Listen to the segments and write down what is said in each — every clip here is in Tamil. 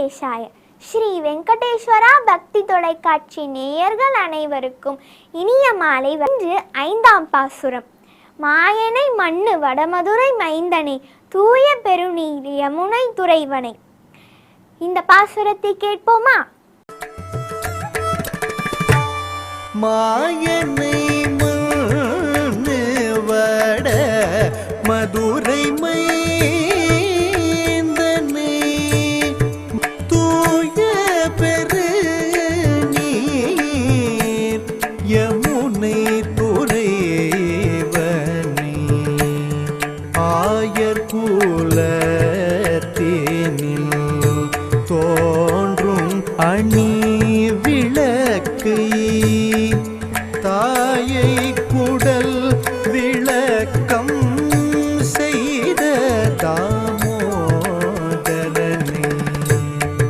வெங்கடேஷாய. ஸ்ரீ வெங்கடேஸ்வரா பக்தி தொலைக்காட்சி நேயர்கள் அனைவருக்கும் இனிய மாலை. இன்று 5ஆம் பாசுரம். மாயனை மண்ணு வடமதுரை மைந்தனை தூய பெருநீர் யமுனை துறைவனை. இந்த பாசுரத்தை கேட்போமா? மாயனை மண்ணு வட மதுரை மைந்தனை தூய பெருநீர் யமுனை துறைவனை ஆயர் குலத்தினில் தோன்றும் அணி விளக்கை தாயை குடல் விளக்கம் செய்த தாமோதரனை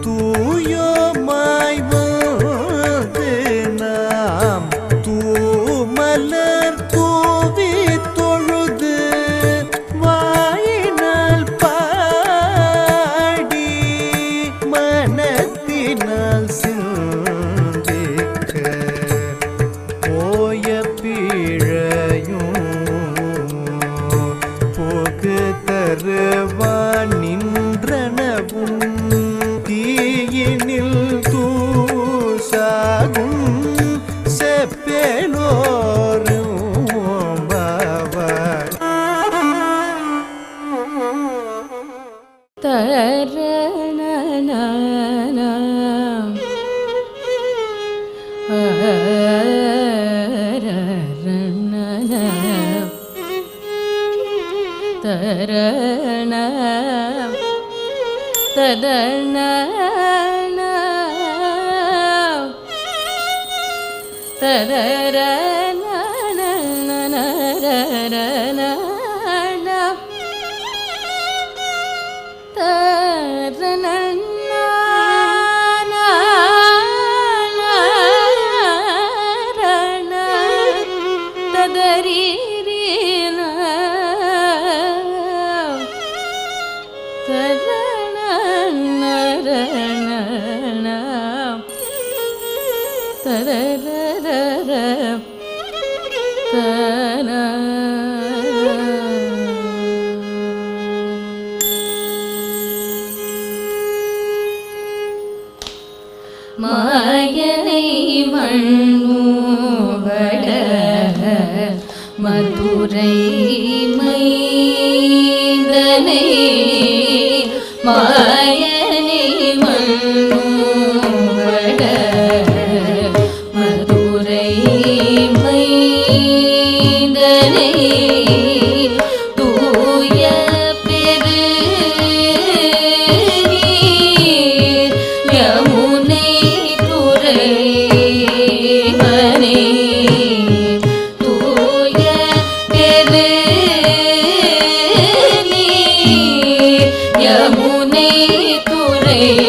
தூயோமாய் வந்து நாம் தூமலர் தூவி தொழுது வாயினால் பாடி மனத்தினால் சிந்திக்க போய பீழையும் போக்கு தருவான் நின்றனவும் தீயினில் தூசாகும் செப்பேலோரும் பாவாய் மாயனை மண்ணுவட மதுரை மைந்தனை மாயனை மண்ணுவட மதுரை மைந்தனை தூய பெருநீர் யமுனை துறைவனை தூய பெருநீர் யமுனை துறைவனை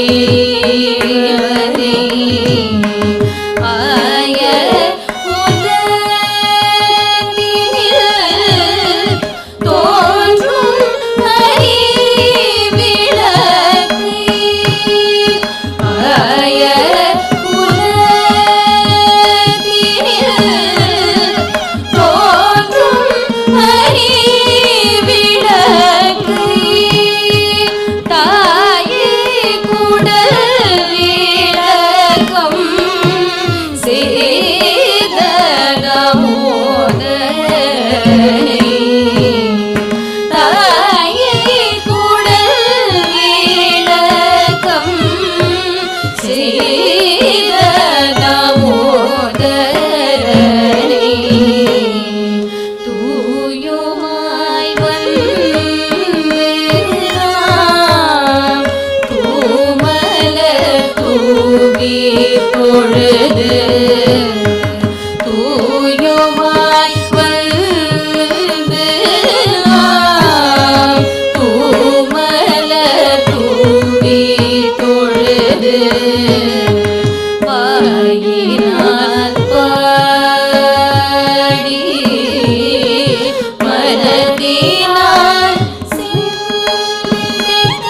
ஆய குலத்தினில் தோன்றும் அறிவிளக்கை ஆய குலத்தினில் தோன்றும் அறிவிளக்கை தாயே குடல் விளக்கம் செய்த தாமோதரனை தாயே குடல் விளக்கம் செய்த தாமோதரனை தூயோமாய் வந்து நாம் தூமலர் தூவி பொழுது தூயோமாய் வந்து நாம் தூமலர் தூவி தொழுது வாயினால் பாடி மனதினால் சிந்திக்க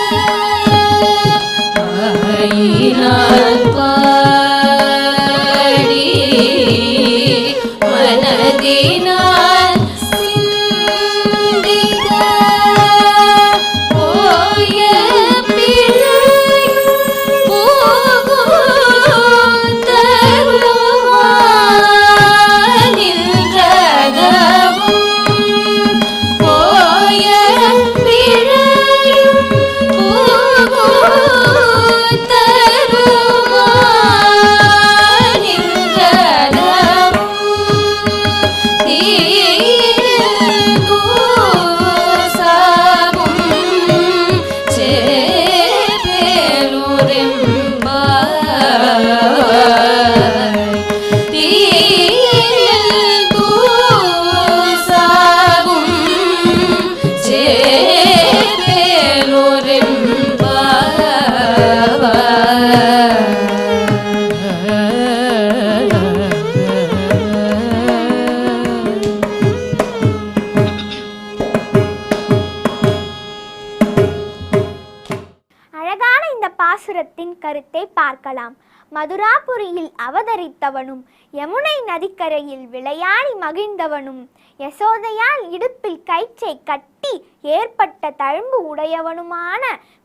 மனதினால் சிந்திக்க போய பிழையும் போகும் தருவாய் நின்றதவும் போய பிழையும் போகும் தருவாய் நின்றதவும் அழகான இந்த பாசுரத்தின் கருத்தை பார்க்கலாம். மதுராபுரியில் அவதரித்தவனும் யமுனை நதிக்கரையில் விளையாடி மகிழ்ந்தவனும் யசோதையால் இடுப்பில் கயிற்றை கட்டி ஏற்பட்ட தழும்பு உடையவனுமான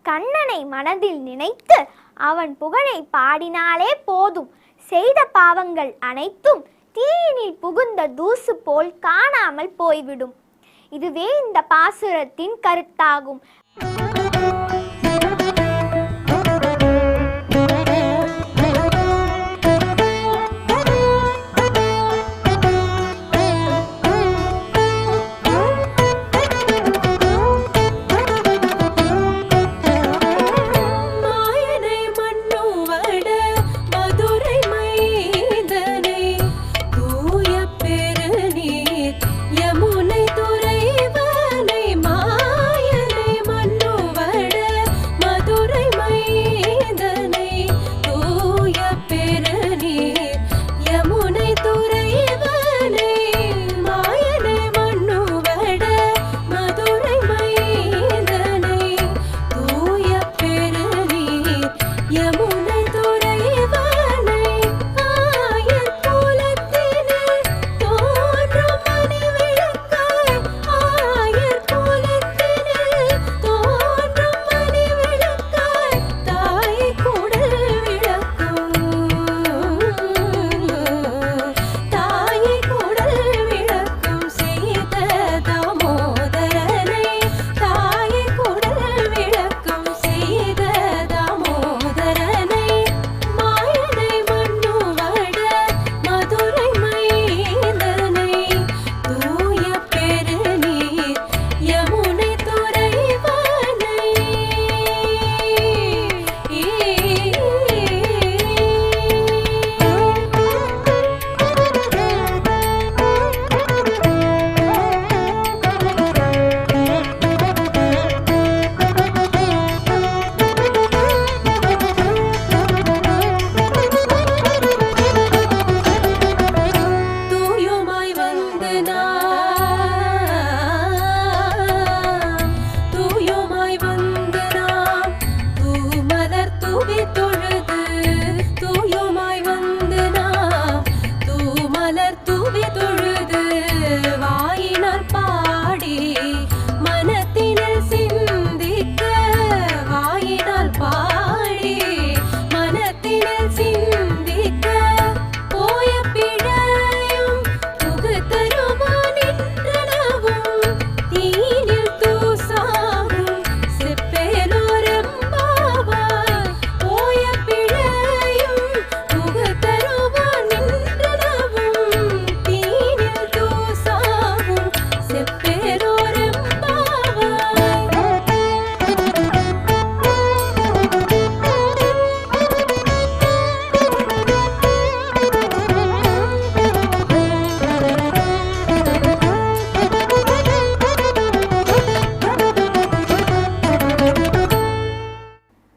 கண்ணனை மனதில் நினைத்து அவன் புகழை பாடினாலே போதும், செய்த பாவங்கள் அனைத்தும் தீயினில் புகுந்த தூசு போல் காணாமல் போய்விடும். இதுவே இந்த பாசுரத்தின் கருத்தாகும்.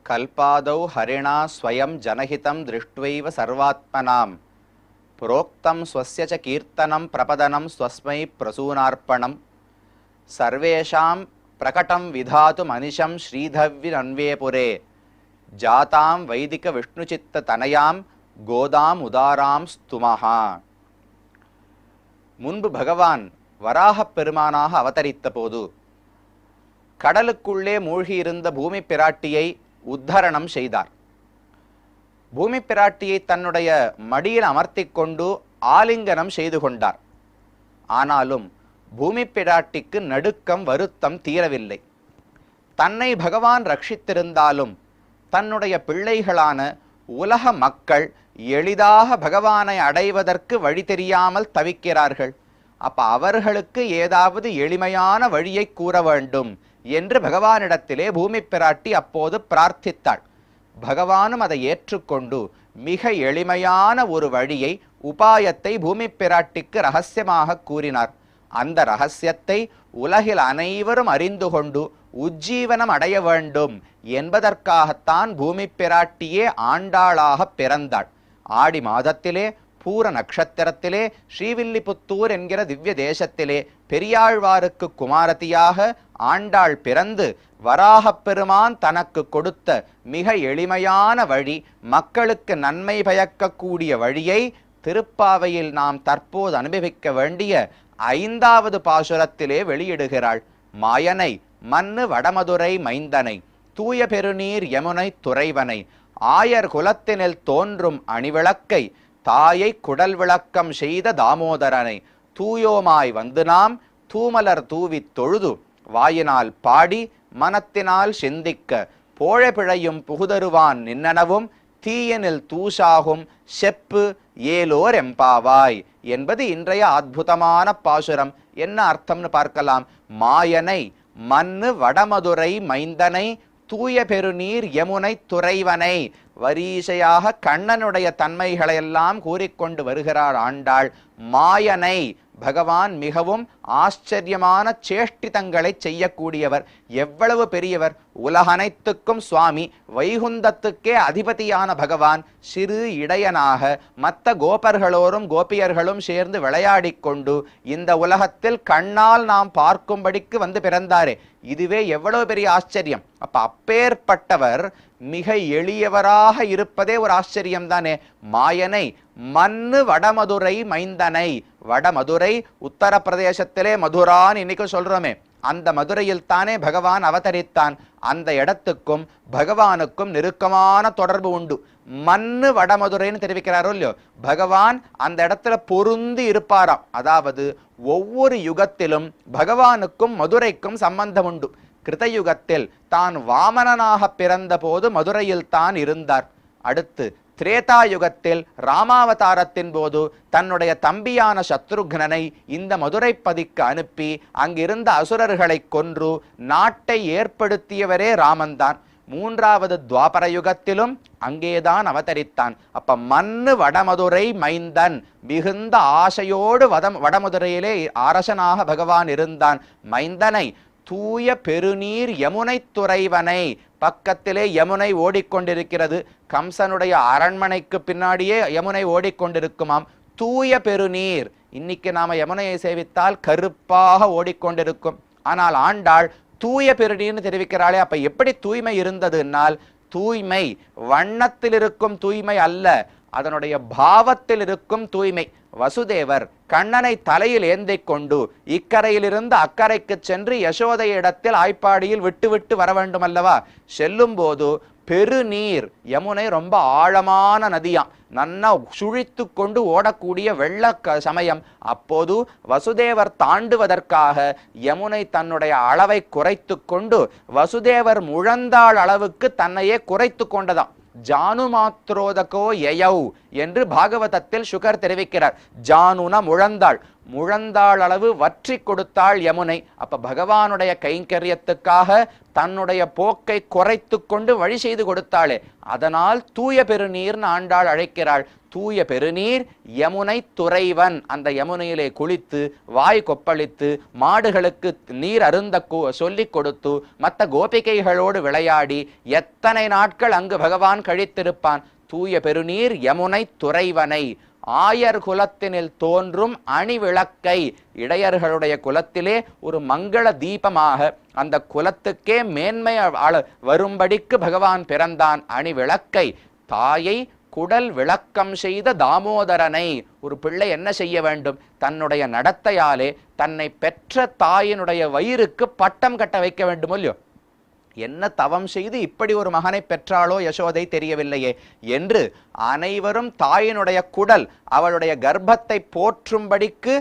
कल्पादौ हरिणा स्वयं जनहितं दृष्ट्वैव सर्वात्मनां प्रोक्तं स्वस्य च कीर्तनं प्रपदनं स्वस्मै प्रसूनार्पणं सर्वेषां प्रकटं विधातु मनिशं श्रीधव्यन्वेपुरे जातां वैदिकविष्णुचित्ततनयां गोदाम् उदारां स्तुमः. முன்பு பகவான் வராகப் பெருமானாக அவதரித்த போது கடலுக்குள்ளே மூழ்கியிருந்த பூமி பிராட்டியை உத்தரணம் செய்தார். பூமி பிராட்டியை தன்னுடைய மடியில் அமர்த்தி கொண்டு ஆலிங்கனம் செய்து கொண்டார். ஆனாலும் பூமி பிராட்டிக்கு நடுக்கம் வருத்தம் தீரவில்லை. தன்னை பகவான் ரட்சித்திருந்தாலும் தன்னுடைய பிள்ளைகளான உலக மக்கள் எளிதாக பகவானை அடைவதற்கு வழி தெரியாமல் தவிக்கிறார்கள். அப்ப அவர்களுக்கு ஏதாவது எளிமையான வழியை கூற வேண்டும் என்று பகவானிடத்திலே பூமி பிராட்டி அப்போது பிரார்த்தித்தாள். பகவானும் அதை ஏற்றுக்கொண்டு மிக எளிமையான ஒரு வழியை, உபாயத்தை பூமி பிராட்டிக்கு ரகசியமாக கூறினார். அந்த ரகசியத்தை உலகில் அனைவரும் அறிந்து கொண்டு உஜ்ஜீவனம் அடைய வேண்டும் என்பதற்காகத்தான் பூமி பிராட்டியே ஆண்டாளாக பிறந்தாள். ஆடி மாதத்திலே பூர நட்சத்திரத்திலே ஸ்ரீவில்லிபுத்தூர் என்கிற திவ்ய தேசத்திலே பெரியாழ்வாருக்கு குமாரதியாக ஆண்டாள் பிறந்து வராகப் பெருமான் தனக்கு கொடுத்த மிக எளிமையான வழி, மக்களுக்கு நன்மை பயக்கக்கூடிய வழியை திருப்பாவையில் நாம் தற்போது அனுபவிக்க வேண்டிய 5வது பாசுரத்திலே வெளியிடுகிறாள். மாயனை மன்னு வடமதுரை மைந்தனை, தூய பெருநீர் யமுனை துறைவனை, ஆயர் குலத்தினில் தோன்றும் அணிவிளக்கை, தாயை குடல் விளக்கம் செய்த தாமோதரனை, தூயோமாய் வந்து நாம் தூமலர் தூவித் தொழுது, வாயினால் பாடி மனத்தினால் சிந்திக்க, போழ பிழையும் புகுதருவான் நின்னனவும், தீயனில் தூசாகும் செப்பு ஏலோர் எம்பாவாய் என்பது இன்றைய அற்புதமான பாசுரம். என்ன அர்த்தம்னு பார்க்கலாம். மாயனை மன்னு வடமதுரை மைந்தனை, தூய பெருநீர் யமுனை துறைவனை, வரிசையாக கண்ணனுடைய தன்மைகளையெல்லாம் கூறிக்கொண்டு வருகிறார் ஆண்டாள். மாயனை, பகவான் மிகவும் ஆச்சரியமான சேஷ்டிதங்களை செய்யக்கூடியவர். எவ்வளவு பெரியவர்! உலகனைத்துக்கும் சுவாமி, வைகுந்தத்துக்கே அதிபதியான பகவான் சிறு இடையனாக மற்ற கோபர்களோரும் கோபியர்களும் சேர்ந்து விளையாடி கொண்டு இந்த உலகத்தில் கண்ணால் நாம் பார்க்கும்படிக்கு வந்து பிறந்தாரே, இதுவே எவ்வளவு பெரிய ஆச்சரியம்! அப்பேற்பட்டவர் மிக எளியவராக இருப்பதே ஒரு ஆச்சரியம் தானே. மாயனை மன்னு வடமதுரை மைந்தனை, வடமதுரை உத்தரப்பிரதேசத்திலே மதுரான் இன்னைக்கு சொல்றோமே, அந்த மதுரையில் தானே பகவான் அவதரித்தான். அந்த இடத்துக்கும் பகவானுக்கும் நெருக்கமான தொடர்பு உண்டு. மன்னு வடமதுரைன்னு தெரிவிக்கிறாரோ இல்லையோ, பகவான் அந்த இடத்துல பொருந்தி இருப்பாராம். அதாவது ஒவ்வொரு யுகத்திலும் பகவானுக்கும் மதுரைக்கும் சம்பந்தம் உண்டு. கிருதயுகத்தில் தான் வாமனனாக பிறந்த போது மதுரையில் தான் இருந்தார். அடுத்து திரேதாயுகத்தில் ராமாவதாரத்தின் போது தன்னுடைய தம்பியான சத்ருக்னனை இந்த மதுரைப்பதிக்கு அனுப்பி அங்கிருந்த அசுரர்களை கொன்று நாட்டை ஏற்படுத்தியவரே ராமன்தான். 3வது துவாபர யுகத்திலும் அங்கேதான் அவதரித்தான். அப்ப மன்னு வடமதுரை மைந்தன், மிகுந்த ஆசையோடு வடமதுரையிலே அரசனாக பகவான் இருந்தான். மைந்தனை, தூய பெருநீர் யமுனை துறைவனை, பக்கத்திலே யமுனை ஓடிக்கொண்டிருக்கிறது. கம்சனுடைய அரண்மனைக்கு பின்னாடியே யமுனை ஓடிக்கொண்டிருக்குமாம். தூய பெருநீர், இன்னைக்கு நாம யமுனையை சேவித்தால் கருப்பாக ஓடிக்கொண்டிருக்கும். ஆனால் ஆண்டாள் தூய பெருநீர்னு தெரிவிக்கிறாளே, அப்ப எப்படி தூய்மை இருந்ததுனால், தூய்மை வண்ணத்தில் இருக்கும் தூய்மை அல்ல, அதனுடைய பாவத்தில் இருக்கும் தூய்மை. வசுதேவர் கண்ணனை தலையில் ஏந்திக் கொண்டு இக்கரையிலிருந்து அக்கறைக்கு சென்று யசோதையிடத்தில் ஆய்ப்பாடியில் விட்டு வர வேண்டும் அல்லவா? செல்லும் போது பெருநீர், யமுனை ரொம்ப ஆழமான நதியாம், நன்னா சுழித்து கொண்டு ஓடக்கூடிய வெள்ள சமயம். அப்போது வசுதேவர் தாண்டுவதற்காக யமுனை தன்னுடைய அளவை குறைத்து கொண்டு வசுதேவர் முழந்தாள் அளவுக்கு தன்னையே குறைத்து கொண்டதாம். ஜானு மாத்ரோதகோ யயௌ என்று பாகவதத்தில் சுகர் தெரிவிக்கிறார். ஜானுன முழந்தாள், முழந்தாள் அளவு வற்றி கொடுத்தாள் யமுனை. அப்ப பகவானுடைய கைங்கரியத்துக்காக தன்னுடைய போக்கை குறைத்து கொண்டு வழி செய்து கொடுத்தாளே, அதனால் தூய பெருநீர்னு ஆண்டாள் அழைக்கிறாள். தூய பெருநீர் யமுனை துறைவன், அந்த யமுனையிலே குளித்து வாய் கொப்பளித்து மாடுகளுக்கு நீர் அருந்த சொல்லிக் கொடுத்து மற்ற கோபிகைகளோடு விளையாடி எத்தனை நாட்கள் அங்கு பகவான் கழித்திருப்பான். தூய பெருநீர் யமுனை துறைவனை, ஆயர் குலத்தினில் தோன்றும் அணிவிளக்கை, இடையர்களுடைய குலத்திலே ஒரு மங்கள தீபமாக அந்த குலத்துக்கே மேன்மை வரும்படிக்கு பகவான் பிறந்தான். அணிவிளக்கை, தாயை குடல் விளக்கம் செய்த தாமோதரனை. ஒரு பிள்ளை என்ன செய்ய வேண்டும்? தன்னுடைய நடத்தையாலே தன்னை பெற்ற தாயினுடைய வயிறுக்கு பட்டம் கட்ட வைக்க வேண்டும் இல்லையோ? என்ன தவம் செய்து இப்படி ஒரு மகனை பெற்றாளோ யசோதை தெரியவில்லையே என்று அனைவரும் தாயினுடைய குடல் அவளுடைய கர்ப்பத்தை போற்றும்படிக்கு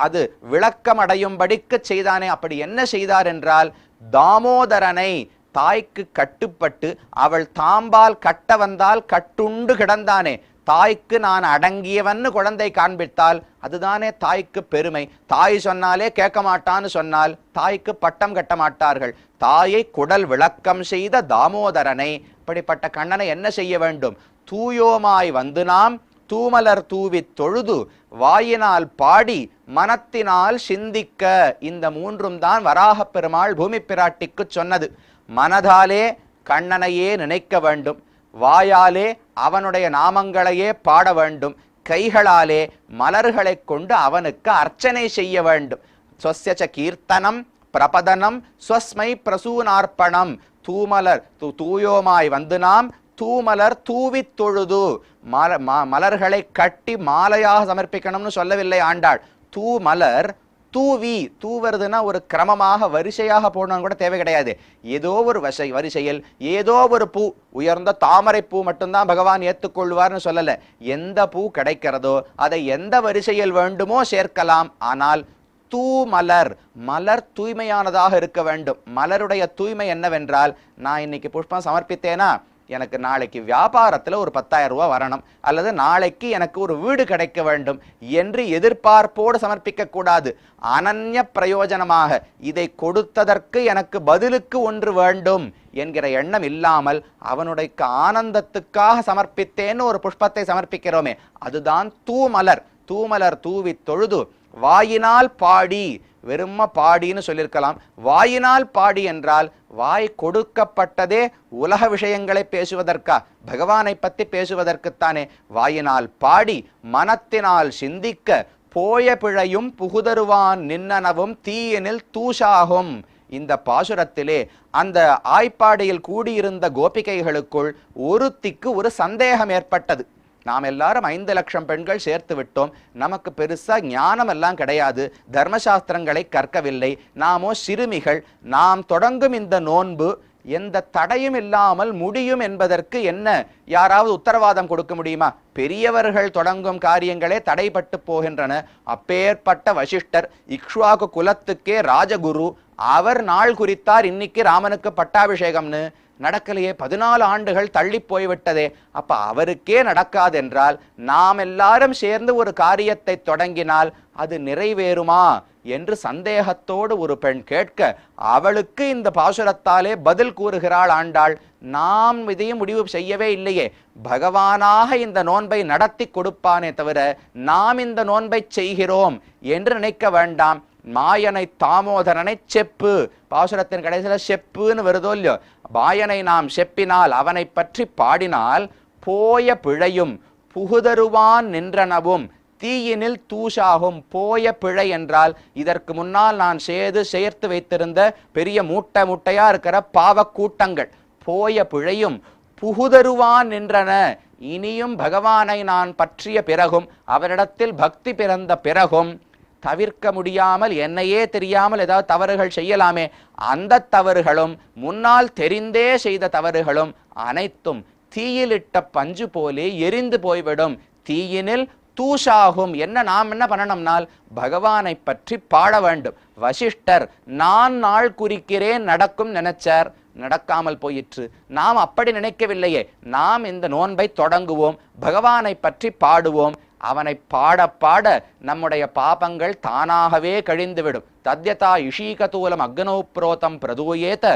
அது விளக்கமடையும்படிக்கு செய்தானே. அப்படி என்ன செய்தார் என்றால், தாமோதரனை தாய்க்கு கட்டுப்பட்டு அவள் தாம்பால் கட்ட வந்தால் கட்டுண்டு கிடந்தானே, தாய்க்கு நான் அடங்கியவன்னு குழந்தை காண்பித்தால் அதுதானே தாய்க்கு பெருமை. தாய் சொன்னாலே கேட்க மாட்டான்னு சொன்னால் தாய்க்கு பட்டம் கட்ட மாட்டார்கள். தாயை குடல் விளக்கம் செய்த தாமோதரனை, இப்படிப்பட்ட கண்ணனை என்ன செய்ய வேண்டும்? தூயோமாய் வந்து நாம் தூமலர் தூவித் தொழுது வாயினால் பாடி மனத்தினால் சிந்திக்க. இந்த மூன்றும் தான் வராகப் பெருமாள் பூமி பிராட்டிக்கு சொன்னது. மனதாலே கண்ணனையே நினைக்க வேண்டும், வாயாலே அவனுடைய நாமங்களையே பாட வேண்டும், கைகளாலே மலர்களை கொண்டு அவனுக்கு அர்ச்சனை செய்ய வேண்டும். ஸ்வஸ்ய கீர்த்தனம் பிரபதனம் ஸ்வஸ்மை பிரசூனார்ப்பணம். தூமலர் தூயோமாய் வந்து நாம் தூமலர் தூவி தொழுது, மலர்களை கட்டி மாலையாக சமர்ப்பிக்கணும்னு சொல்லவில்லை ஆண்டாள். தூமலர் தூவி, தூவருதுன்னா ஒரு கிரமமாக வரிசையாக போடணும் கூட தேவை கிடையாது. ஏதோ ஒரு வரிசையில் ஏதோ ஒரு பூ, உயர்ந்த தாமரை பூ மட்டும்தான் பகவான் ஏற்றுக்கொள்வார்னு சொல்லல. எந்த பூ கிடைக்கிறதோ அதை எந்த வரிசையில் வேண்டுமோ சேர்க்கலாம். ஆனால் தூமலர், மலர் தூய்மையானதாக இருக்க வேண்டும். மலருடைய தூய்மை என்னவென்றால், நான் இன்னைக்கு புஷ்பம் சமர்ப்பித்தேனா எனக்கு நாளைக்கு வியாபாரத்தில் ஒரு 10,000 ரூபாய் வரணும், அல்லது நாளைக்கு எனக்கு ஒரு வீடு கிடைக்க வேண்டும் என்று எதிர்பார்ப்போடு சமர்ப்பிக்க கூடாது. அனன்ய பிரயோஜனமாக இதை கொடுத்ததற்கு எனக்கு பதிலுக்கு ஒன்று வேண்டும் என்கிற எண்ணம் இல்லாமல் அவனுடைய ஆனந்தத்துக்காக சமர்ப்பித்தேன்னு ஒரு புஷ்பத்தை சமர்ப்பிக்கிறோமே, அதுதான் தூமலர். தூமலர் தூவி தொழுது வாயினால் பாடி, வெறும பாடின்னு சொல்லியிருக்கலாம். வாயினால் பாடி என்றால் வாய் கொடுக்கப்பட்டதே உலக விஷயங்களை பேசுவதற்கா? பகவானை பற்றி பேசுவதற்குத்தானே. வாயினால் பாடி மனத்தினால் சிந்திக்க போய பிழையும் புகுதருவான் நின்னனவும் தீயினில் தூஷாகும். இந்த பாசுரத்திலே அந்த ஆய்ப்பாடியில் கூடியிருந்த கோபிகைகளுக்குள் ஒருத்திக்கு ஒரு சந்தேகம் ஏற்பட்டது. நாம் எல்லாரும் 5 லட்சம் பெண்கள் சேர்த்து விட்டோம், நமக்கு பெருசா ஞானம் எல்லாம் கிடையாது, தர்மசாஸ்திரங்களை கற்கவில்லை, நாமோ சிறுமிகள், நாம் தொடங்கும் இந்த நோன்பு எந்த தடையும் இல்லாமல் முடியும் என்பதற்கு என்ன யாராவது உத்தரவாதம் கொடுக்க முடியுமா? பெரியவர்கள் தொடங்கும் காரியங்களே தடைப்பட்டு போகின்றன. அப்பேற்பட்ட வசிஷ்டர் இக்ஷ்வாகு குலத்துக்கே ராஜகுரு, அவர் நாள் குறித்தார் இன்னைக்கு ராமனுக்கு பட்டாபிஷேகம்னு. நடக்கலையே, 14 ஆண்டுகள் தள்ளி போய்விட்டதே. அப்ப அவருக்கே நடக்காதென்றால் நாம் எல்லாரும் சேர்ந்து ஒரு காரியத்தை தொடங்கினால் அது நிறைவேறுமா என்று சந்தேகத்தோடு ஒரு பெண் கேட்க, அவளுக்கு இந்த பாசுரத்தாலே பதில் கூறுகிறாள் ஆண்டாள். நாம் இதையும் முடிவு செய்யவே இல்லையே, பகவானாக இந்த நோன்பை நடத்தி கொடுப்பானே தவிர நாம் இந்த நோன்பை செய்கிறோம் என்று நினைக்க வேண்டாம். மாயனை தாமோதரனை செப்பு, பாசுரத்தின் கடைசியில் செப்புன்னு வருதோ இல்லையோ, மாயனை நாம் செப்பினால் அவனை பற்றி பாடினால் போய பிழையும் புகுதருவான் நின்றனவும் தீயினில் தூஷாகும். போய பிழை என்றால் இதற்கு முன்னால் நான் சேர்த்து வைத்திருந்த பெரிய மூட்டையா இருக்கிற பாவ கூட்டங்கள் போய பிழையும் புகுதருவான் நின்றன. இனியும் பகவானை நான் பற்றிய பிறகும் அவரிடத்தில் பக்தி பிறந்த பிறகும் தவிர்க்க முடியாமல் என்னையே தெரியாமல் ஏதாவது தவறுகள் செய்யலாமே, அந்த தவறுகளும் முன்னால் தெரிந்தே செய்த தவறுகளும் அனைத்தும் தீயிலிட்ட பஞ்சு போலே எரிந்து போய்விடும். தீயினில் தூஷாகும். நாம் என்ன பண்ணணும்னால் பகவானை பற்றி பாட வேண்டும். வசிஷ்டர் நான் நாள் குறிக்கிறேன் நடக்கும் நினைச்சார், நடக்காமல் போயிற்று. நாம் அப்படி நினைக்கவில்லையே, நாம் இந்த நோன்பை தொடங்குவோம், பகவானை பற்றி பாடுவோம். அவனை பாட பாட நம்முடைய பாபங்கள் தானாகவே கழிந்துவிடும். தத்யதா இஷீகதூலம் அக்னோப்ரோதம் பிரதூயேத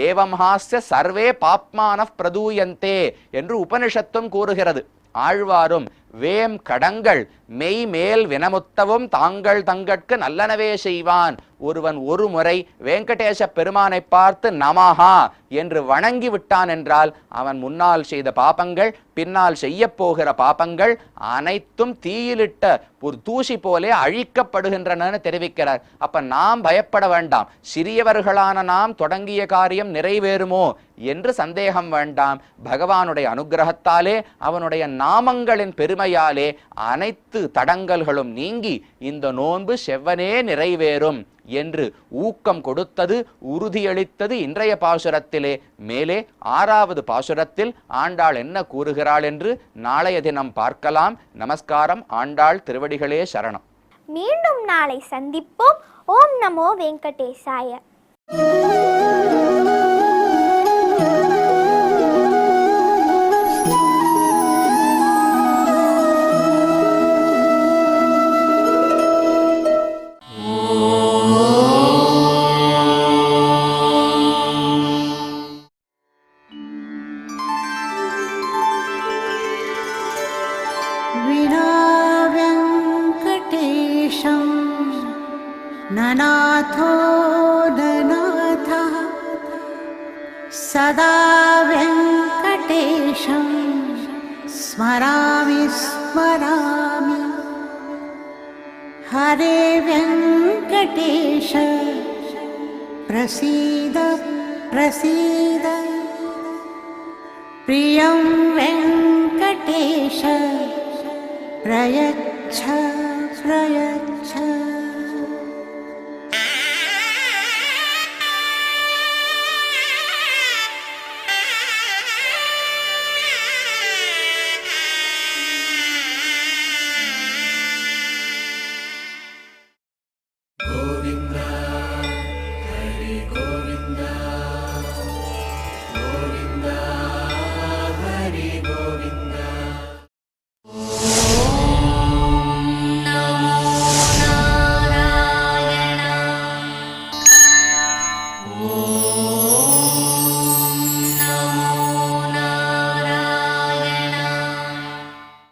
ஏவம் ஹாஸ்ய சர்வே பாப்மான பிரதூயந்தே என்று உபனிஷத்தும் கூறுகிறது. ஆழ்வாரும் வேம் கடங்கள் மெய் மேல் வினமுத்தவும் தாங்கள் தங்கட்கு நல்லனவே செய்வான். ஒருவன் ஒரு முறை வெங்கடேச பெருமானை பார்த்து நமஹா என்று வணங்கி விட்டான் என்றால் அவன் முன்னால் செய்த பாபங்கள், பின்னால் செய்ய போகிற பாபங்கள் அனைத்தும் தீயிலிட்ட ஒரு தூசி போலே அழிக்கப்படுகின்றன தெரிவிக்கிறார். அப்ப நாம் பயப்பட வேண்டாம். சிறியவர்களான நாம் தொடங்கிய காரியம் நிறைவேறுமோ என்று சந்தேகம் வேண்டாம். பகவானுடைய அனுகிரகத்தாலே, அவனுடைய நாமங்களின் பெருமையாலே அனைத்து தடங்கல்களும் நீங்கி இந்த நோன்பு செவ்வனே நிறைவேறும் என்று ஊக்கம் கொடுத்தது, உறுதியளித்தது இன்றைய பாசுரத்திலே. மேலே 6வது பாசுரத்தில் ஆண்டாள் என்ன கூறுகிறாள் என்று நாளைய தினம் பார்க்கலாம். நமஸ்காரம். ஆண்டாள் திருவடிகளே சரணம். மீண்டும் நாளை சந்திப்போம். ஓம் நமோ வெங்கடேசாய. विना वेङ्कटेशं ननाथो ननाथः सदा वेङ्कटेशं स्मरामि स्मरामि। हरे वेङ्कटेश प्रसीद प्रसीद। प्रियं वेङ्कटेश प्रयच्छ प्रयच्छ।